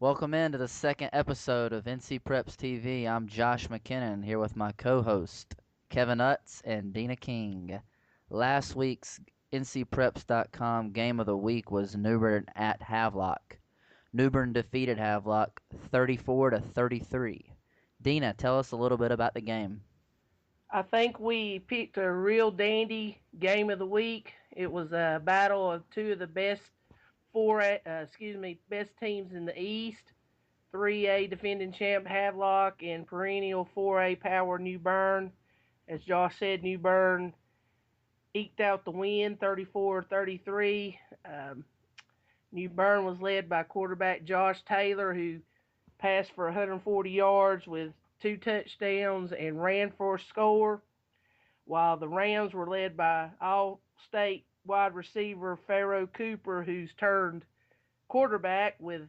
Welcome into the second episode of NC Preps TV. I'm Josh McKinnon here with my co-host Kevin Utz and Deana King. Last week's NCPreps.com game of the week was Newbern at Havelock. Newbern defeated Havelock 34 to 33. Deana, tell us a little bit about the game. I think we picked a real dandy game of the week. It was a battle of two of the best teams in the East. 3A defending champ Havelock and perennial 4A power New Bern. As Josh said, New Bern eked out the win 34-33. New Bern was led by quarterback Josh Taylor, who passed for 140 yards with two touchdowns and ran for a score, while the Rams were led by All-State wide receiver Pharaoh Cooper, who's turned quarterback with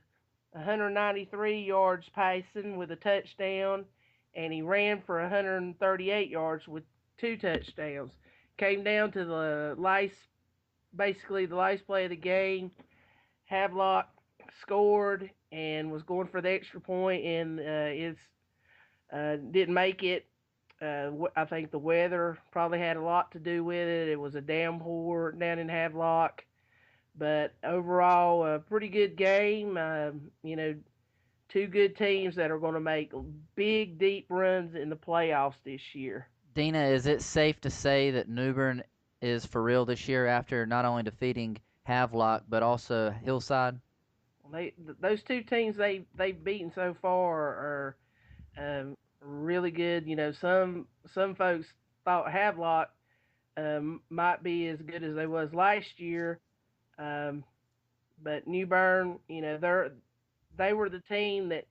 193 yards passing with a touchdown, and he ran for 138 yards with two touchdowns. Came down to basically the last play of the game. Havelock scored and was going for the extra point, and didn't make it. I think the weather probably had a lot to do with it. It was a downpour down in Havelock, but overall, a pretty good game. Two good teams that are going to make big, deep runs in the playoffs this year. Deana, is it safe to say that Newbern is for real this year after not only defeating Havelock but also Hillside? Those two teams they've beaten so far are really good. Some folks thought Havelock might be as good as they was last year, um, but New Bern, they were the team that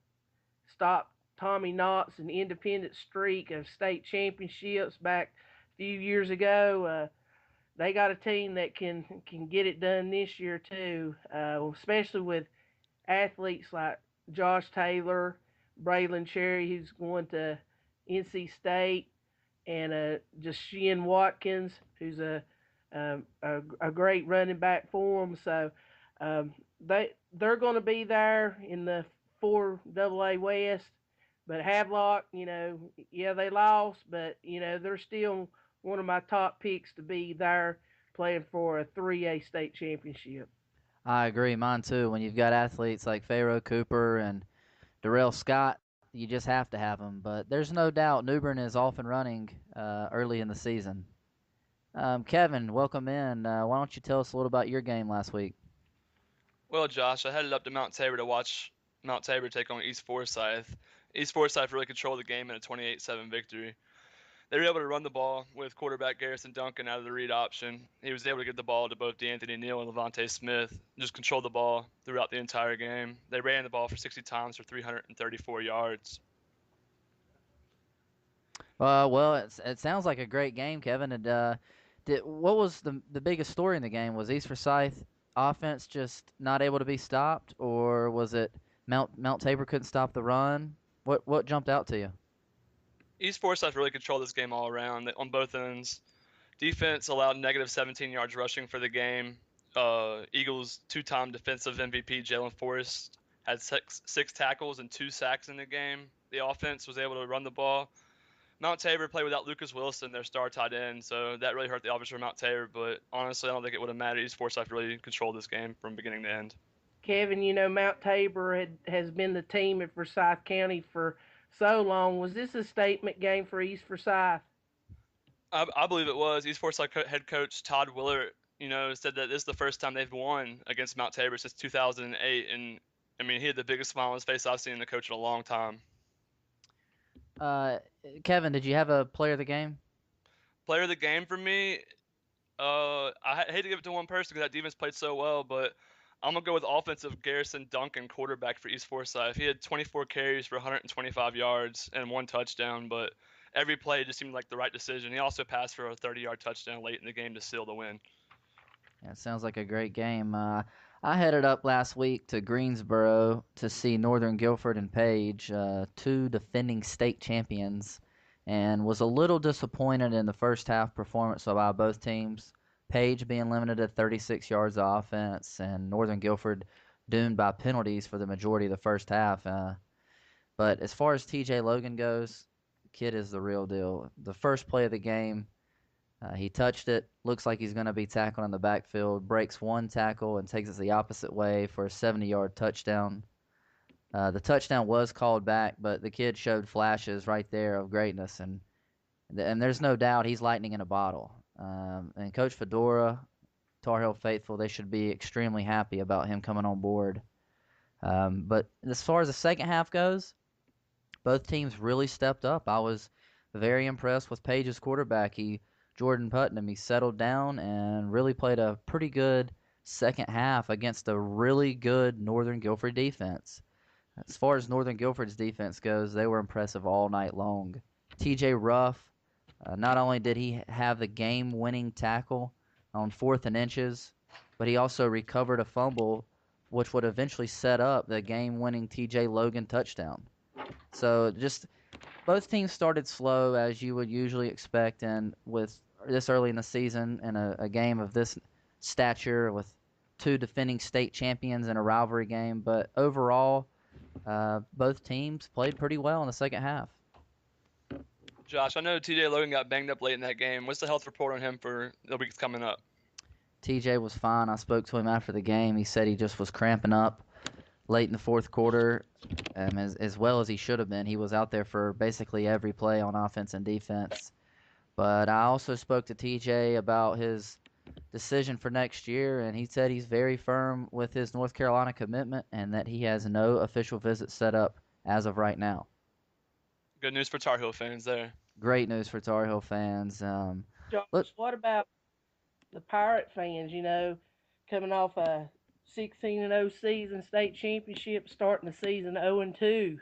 stopped Tommy Knott's an independent streak of state championships back a few years ago. They got a team that can get it done this year too, especially with athletes like Josh Taylor, Braylon Cherry, who's going to NC State, and Jashin Watkins, who's a great running back for them. So um, they're going to be there in the 4AA West. But Havelock, yeah, they lost, but they're still one of my top picks to be there playing for a 3A state championship. I agree, mine too. When you've got athletes like Pharaoh Cooper and Darrell Scott, you just have to have them. But there's no doubt Newbern is off and running early in the season. Kevin, welcome in. Why don't you tell us a little about your game last week? Well, Josh, I headed up to Mount Tabor to watch Mount Tabor take on East Forsyth. East Forsyth really controlled the game in a 28-7 victory. They were able to run the ball with quarterback Garrison Duncan out of the read option. He was able to get the ball to both DeAnthony Neal and Levante Smith, just controlled the ball throughout the entire game. They ran the ball for 60 times for 334 yards. It sounds like a great game, Kevin. And what was the biggest story in the game? Was East Forsyth offense just not able to be stopped, or was it Mount Tabor couldn't stop the run? What jumped out to you? East Forsyth really controlled this game all around on both ends. Defense allowed negative 17 yards rushing for the game. Eagles two-time defensive MVP Jalen Forrest had six tackles and 2 sacks in the game. The offense was able to run the ball. Mount Tabor played without Lucas Wilson, their star tight end, so that really hurt the offense for Mount Tabor. But honestly, I don't think it would have mattered. East Forsyth really controlled this game from beginning to end. Kevin, Mount Tabor has been the team at Forsyth County for so long. Was this a statement game for East Forsyth? I believe it was. East Forsyth head coach Todd Willert, said that this is the first time they've won against Mount Tabor since 2008, and I mean he had the biggest smile on his face I've seen in the coach in a long time. Uh, Kevin, did you have a player of the game? Player of the game for me, I hate to give it to one person because that defense played so well, but I'm gonna go with offensive Garrison Duncan, quarterback for East Forsyth. He had 24 carries for 125 yards and 1 touchdown, but every play just seemed like the right decision. He also passed for a 30-yard touchdown late in the game to seal the win. Yeah, it sounds like a great game. I headed up last week to Greensboro to see Northern Guilford and Page, two defending state champions, and was a little disappointed in the first half performance by both teams. Page being limited to 36 yards of offense, and Northern Guilford doomed by penalties for the majority of the first half. But as far as TJ Logan goes, kid is the real deal. The first play of the game, he touched it. Looks like he's going to be tackled in the backfield. Breaks one tackle and takes it the opposite way for a 70-yard touchdown. The touchdown was called back, but the kid showed flashes right there of greatness, and there's no doubt he's lightning in a bottle. And Coach Fedora, Tar Heel faithful, they should be extremely happy about him coming on board. But as far as the second half goes, both teams really stepped up. I was very impressed with Page's quarterback. Jordan Putnam, he settled down and really played a pretty good second half against a really good Northern Guilford defense. As far as Northern Guilford's defense goes, they were impressive all night long. TJ Ruff, not only did he have the game-winning tackle on 4th and inches, but he also recovered a fumble, which would eventually set up the game-winning TJ Logan touchdown. So just both teams started slow, as you would usually expect, and with this early in the season and a game of this stature with two defending state champions in a rivalry game. But overall, both teams played pretty well in the second half. Josh, I know TJ Logan got banged up late in that game. What's the health report on him for the weeks coming up? TJ was fine. I spoke to him after the game. He said he just was cramping up late in the fourth quarter, as well as he should have been. He was out there for basically every play on offense and defense. But I also spoke to TJ about his decision for next year, and he said he's very firm with his North Carolina commitment and that he has no official visit set up as of right now. Good news for Tar Heel fans there. Great news for Tar Heel fans. Josh, Look, what about the Pirate fans? Coming off a 16-0 season, state championship, starting the season 0-2.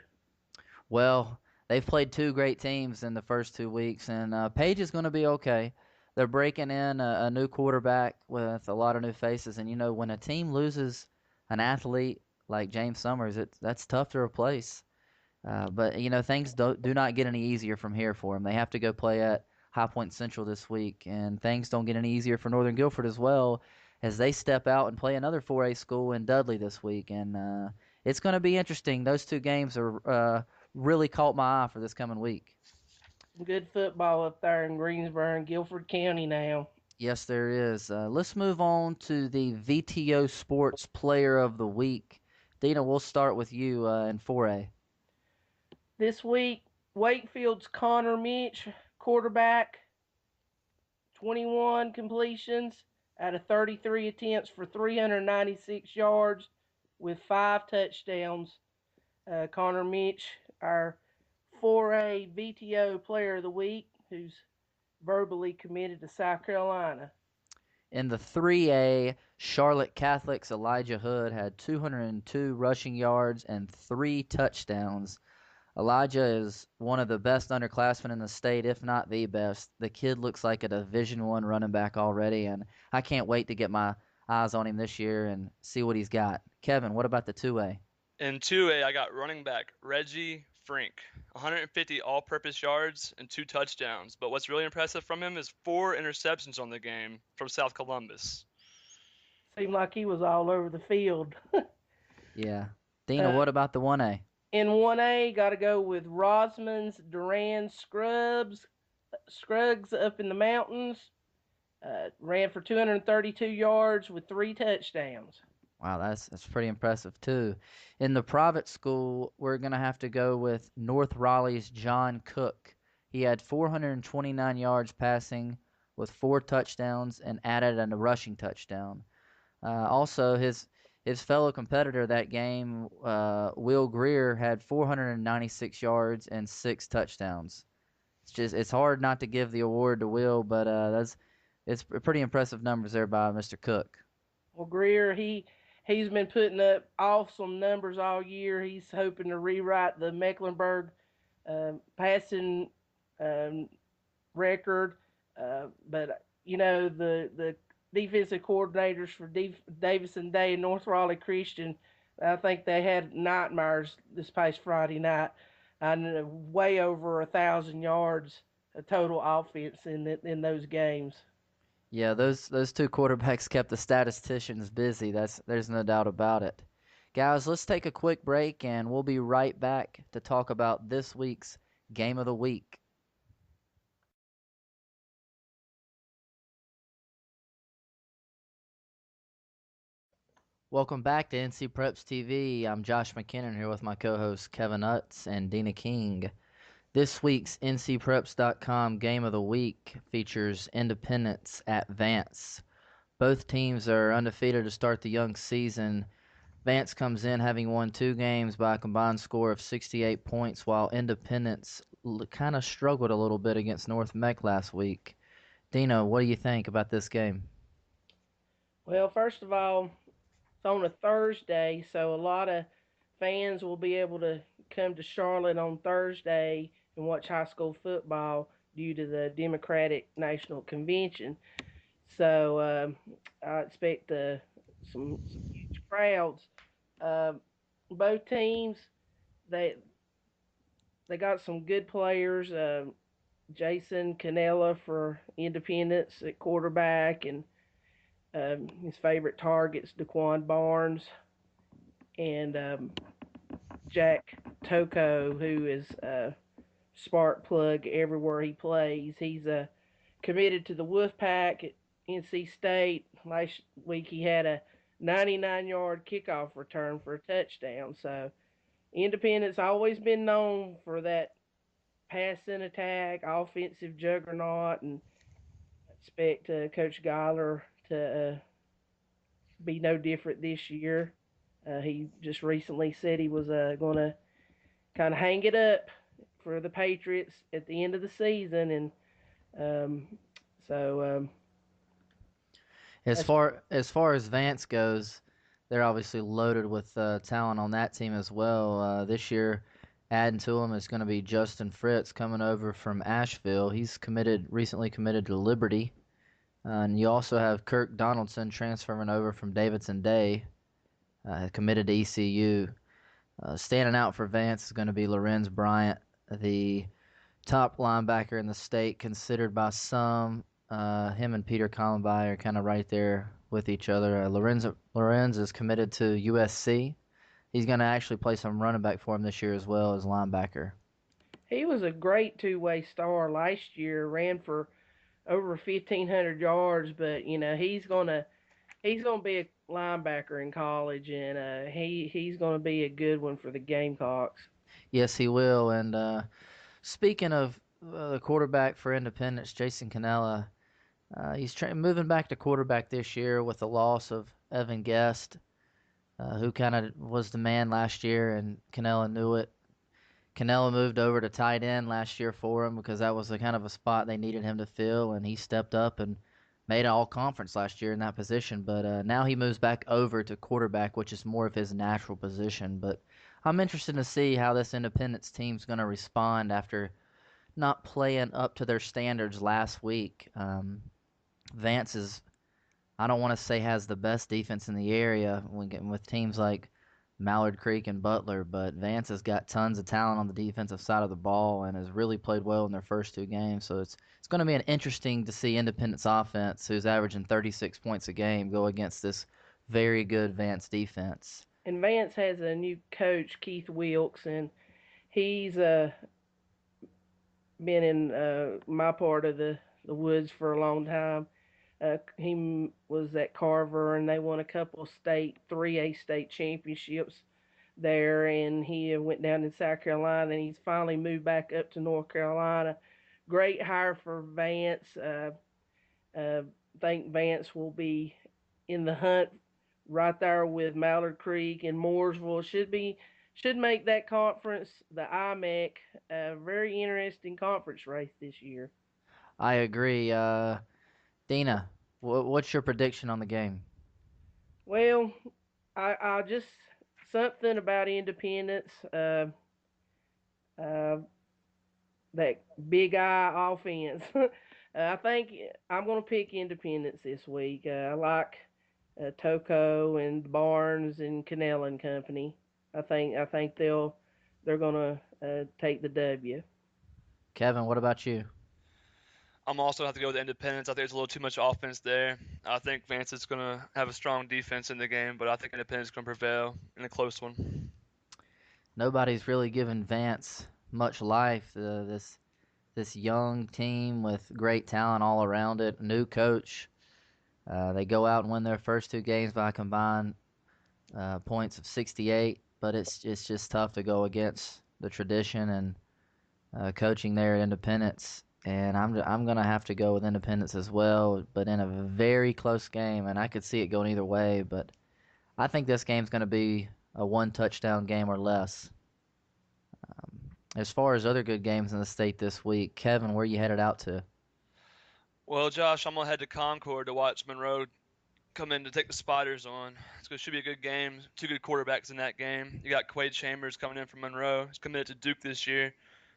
well, they've played two great teams in the first 2 weeks, and Page is going to be okay. They're breaking in a new quarterback with a lot of new faces, and when a team loses an athlete like James Summers, that's tough to replace. But things do not get any easier from here for them. They have to go play at High Point Central this week, and things don't get any easier for Northern Guilford as well as they step out and play another 4A school in Dudley this week. And it's going to be interesting. Those two games are really caught my eye for this coming week. Good football up there in Greensboro and Guilford County now. Yes, there is. Let's move on to the VTO Sports Player of the Week. Deana, we'll start with you in 4A. This week, Wakefield's Connor Mitch, quarterback, 21 completions out of 33 attempts for 396 yards with 5 touchdowns. Connor Mitch, our 4A VTO Player of the Week, who's verbally committed to South Carolina. In the 3A, Charlotte Catholic's Elijah Hood had 202 rushing yards and 3 touchdowns. Elijah is one of the best underclassmen in the state, if not the best. The kid looks like a Division I running back already, and I can't wait to get my eyes on him this year and see what he's got. Kevin, what about the 2A? In 2A, I got running back Reggie Frink, 150 all-purpose yards and 2 touchdowns. But what's really impressive from him is 4 interceptions on the game from South Columbus. Seemed like he was all over the field. Yeah. Deana, what about the 1A? In 1A, got to go with Rosman's Duran Scruggs up in the mountains. Ran for 232 yards with 3 touchdowns. Wow, that's pretty impressive too. In the private school, we're gonna have to go with North Raleigh's John Cook. He had 429 yards passing with 4 touchdowns and added a rushing touchdown. Also, his fellow competitor that game, Will Greer, had 496 yards and 6 touchdowns. It's hard not to give the award to Will, but it's pretty impressive numbers there by Mr. Cook. Well, Greer, he's been putting up awesome numbers all year. He's hoping to rewrite the Mecklenburg passing record. But the defensive coordinators for Davison Day and North Raleigh Christian, I think they had nightmares this past Friday night. And way over 1,000 yards of total offense in those games. Yeah, those two quarterbacks kept the statisticians busy. There's no doubt about it. Guys, let's take a quick break and we'll be right back to talk about this week's Game of the Week. Welcome back to NC Preps TV. I'm Josh McKinnon here with my co-hosts Kevin Utz and Deana King. This week's NCPreps.com Game of the Week features Independence at Vance. Both teams are undefeated to start the young season. Vance comes in having won 2 games by a combined score of 68 points, while Independence kind of struggled a little bit against North Mech last week. Dino, what do you think about this game? Well, first of all, it's on a Thursday, so a lot of fans will be able to come to Charlotte on Thursday and watch high school football due to the Democratic National Convention. So I expect some huge crowds. Uh, both teams they they got some good players. Jason Canella for Independence at quarterback, and his favorite targets Daquan Barnes and Jack Toko, who is a spark plug everywhere he plays. He's committed to the Wolfpack at NC State. Last week he had a 99-yard kickoff return for a touchdown. So Independence always been known for that passing attack, offensive juggernaut, and expect Coach Geiler to be no different this year. He just recently said he was going to kind of hang it up for the Patriots at the end of the season, and um, so As that's far as Vance goes, they're obviously loaded with talent on that team as well. This year, adding to them is going to be Justin Fritz coming over from Asheville. He's recently committed to Liberty. And you also have Kirk Donaldson transferring over from Davidson Day, committed to ECU. Standing out for Vance is going to be Lorenz Bryant, the top linebacker in the state, considered by some. Him and Peter Columbine are kind of right there with each other. Lorenz is committed to USC. He's going to actually play some running back for him this year as well as linebacker. he was a great two-way star last year. Ran for over 1,500 yards, but he's gonna be a linebacker in college, and he's gonna be a good one for the Gamecocks. Yes, he will. And speaking of the quarterback for Independence, Jason Canella, he's moving back to quarterback this year with the loss of Evan Guest, who kind of was the man last year, and Canella knew it. Canella moved over to tight end last year for him because that was the kind of a spot they needed him to fill, and he stepped up and made all conference last year in that position. But now he moves back over to quarterback, which is more of his natural position. But I'm interested to see how this Independence team's going to respond after not playing up to their standards last week. Vance is, I don't want to say has the best defense in the area when getting with teams like Mallard Creek and Butler, but Vance has got tons of talent on the defensive side of the ball and has really played well in their first 2 games. So it's going to be an interesting to see Independence offense, who's averaging 36 points a game, go against this very good Vance defense. And Vance has a new coach, Keith Wilkes, and he's been in my part of the woods for a long time. He was at Carver, and they won a couple of 3A state championships there. And he went down to South Carolina, and he's finally moved back up to North Carolina. Great hire for Vance. Uh, think Vance will be in the hunt right there with Mallard Creek and Mooresville. Should make that conference, the IMAC, a very interesting conference race this year. I agree. Dina, what's your prediction on the game? Well, I just something about Independence. Uh, that big eye offense. I think I'm going to pick Independence this week. I like Toko and Barnes and Cannell and Company. I think they're going to take the W. Kevin, what about you? I'm also have to go with Independence. I think there's a little too much offense there. I think Vance is gonna have a strong defense in the game, but I think Independence is gonna prevail in a close one. Nobody's really given Vance much life. This young team with great talent all around it, new coach. They go out and win their first two games by combined points of 68, but it's just tough to go against the tradition and coaching there at Independence. And I'm gonna have to go with Independence as well, but in a very close game, and I could see it going either way. But I think this game's gonna be a one touchdown game or less. As far as other good games in the state this week, Kevin, where you headed out to? Well, Josh, I'm gonna head to Concord to watch Monroe come in to take the Spiders on. Should be a good game. Two good quarterbacks in that game. You got Quade Chambers coming in from Monroe. He's committed to Duke this year.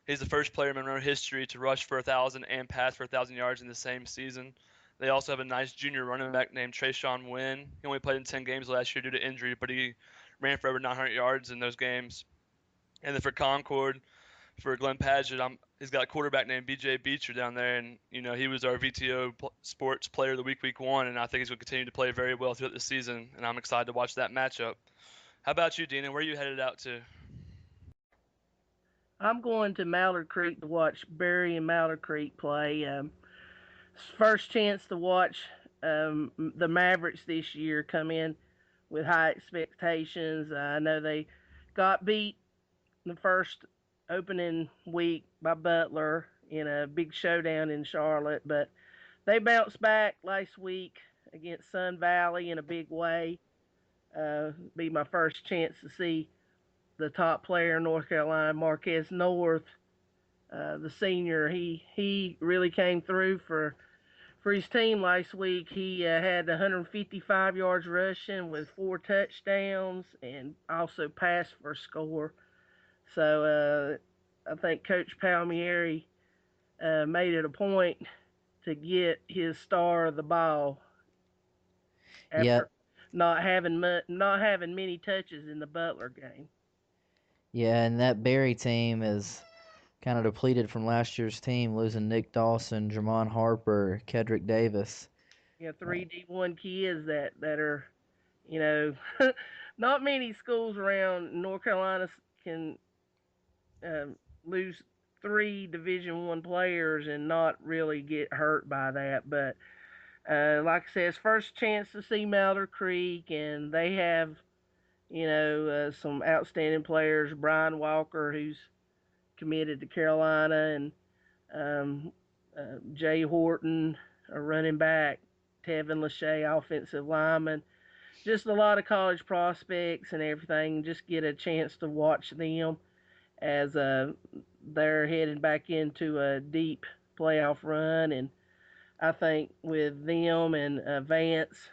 He's the first player in Monroe history to rush for 1,000 and pass for 1,000 yards in the same season. They also have a nice junior running back named Trayshawn Wynn. He only played in 10 games last year due to injury, but he ran for over 900 yards in those games. And then for Concord, for Glenn Padgett, he's got a quarterback named BJ Beecher down there, and he was our VTO Sports Player of the Week 1, and I think he's going to continue to play very well throughout the season, and I'm excited to watch that matchup. How about you, Deana? Where are you headed out to? I'm going to Mallard Creek to watch Berry and Mallard Creek play. First chance to watch the Mavericks this year come in with high expectations. I know they got beat the first opening week by Butler in a big showdown in Charlotte, but they bounced back last week against Sun Valley in a big way. Be my first chance to see the top player in North Carolina, Marquez North, the senior. He really came through for his team last week. He had 155 yards rushing with 4 touchdowns and also passed for a score. So I think Coach Palmieri made it a point to get his star of the ball Yeah, after not having many touches in the Butler game. yeah, and that Barry team is kind of depleted from last year's team, losing Nick Dawson, Jermon Harper, Kedrick Davis. You know, three D1 kids that are, you know, not many schools around North Carolina can lose three Division 1 players and not really get hurt by that. But like I said, it's first chance to see Mallard Creek, and they have some outstanding players. Brian Walker, who's committed to Carolina, and Jay Horton, a running back, Tevin Lachey, offensive lineman. Just a lot of college prospects and everything. Just get a chance to watch them as they're heading back into a deep playoff run. And I think with them and Vance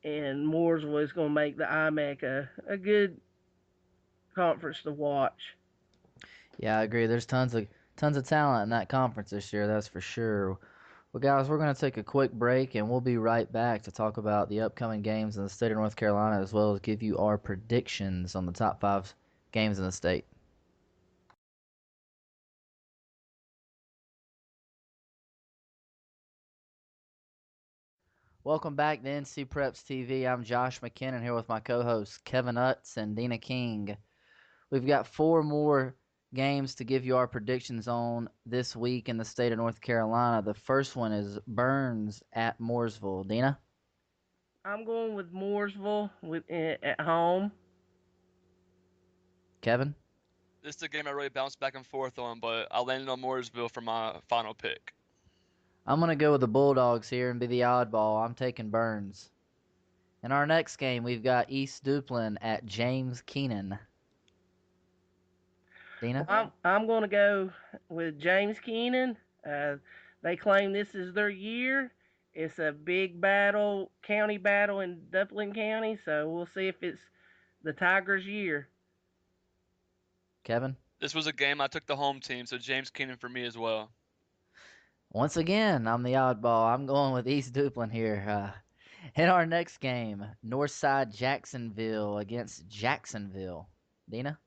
and Mooresville is going to make the IMAC a good conference to watch. Yeah, I agree. There's tons of talent in that conference this year, that's for sure. Well, guys, we're going to take a quick break, and we'll be right back to talk about the upcoming games in the state of North Carolina, as well as give you our predictions on the top five games in the state. Welcome back to NC Preps TV. I'm Josh McKinnon here with my co-hosts Kevin Utz and Deana King. We've got four more games to give you our predictions on this week in the state of North Carolina. The first one is Burns at Mooresville. Deana? I'm going with Mooresville at home. Kevin? This is a game I really bounced back and forth on, but I landed on Mooresville for my final pick. I'm going to go with the Bulldogs here and be the oddball. I'm taking Burns. In our next game, we've got East Duplin at James Keenan. Deana? I'm going to go with James Keenan. Uh, they claim this is their year. It's a big battle, county battle in Duplin County, so we'll see if it's the Tigers' year. Kevin? This was a game I took the home team, so James Keenan for me as well. Once again, I'm the oddball. I'm going with East Duplin here. In our next game, Northside Jacksonville against Jacksonville. Deana?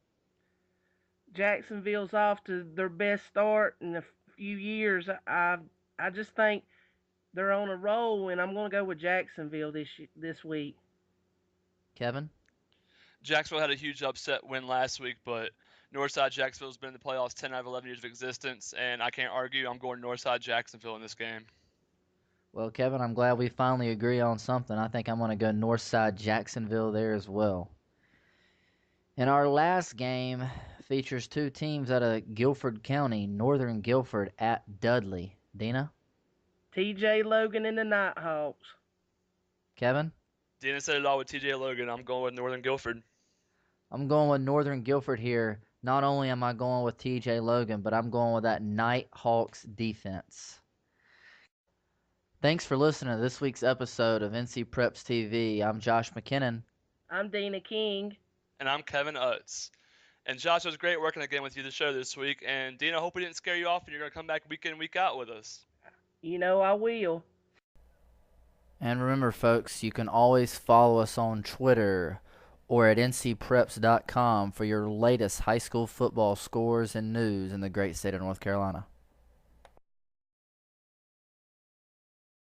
Jacksonville's off to their best start in a few years. I just think they're on a roll, and I'm going to go with Jacksonville this week. Kevin? Jacksonville had a huge upset win last week, but Northside Jacksonville's been in the playoffs 10 out of 11 years of existence, and I can't argue. I'm going Northside Jacksonville in this game. Well, Kevin, I'm glad we finally agree on something. I think I'm going to go Northside Jacksonville there as well. And our last game features two teams out of Guilford County, Northern Guilford at Dudley. Deana? TJ Logan and the Nighthawks. Kevin? Deana said it all with TJ Logan. I'm going with Northern Guilford. I'm going with Northern Guilford here. Not only am I going with TJ Logan, but I'm going with that Nighthawks defense. Thanks for listening to this week's episode of NC Preps TV. I'm Josh McKinnon. I'm Deana King. And I'm Kevin Utz. And Josh, it was great working again with you the show this week. And Deana, I hope we didn't scare you off and you're going to come back week in, week out with us. You know I will. And remember, folks, you can always follow us on Twitter or at ncpreps.com for your latest high school football scores and news in the great state of North Carolina.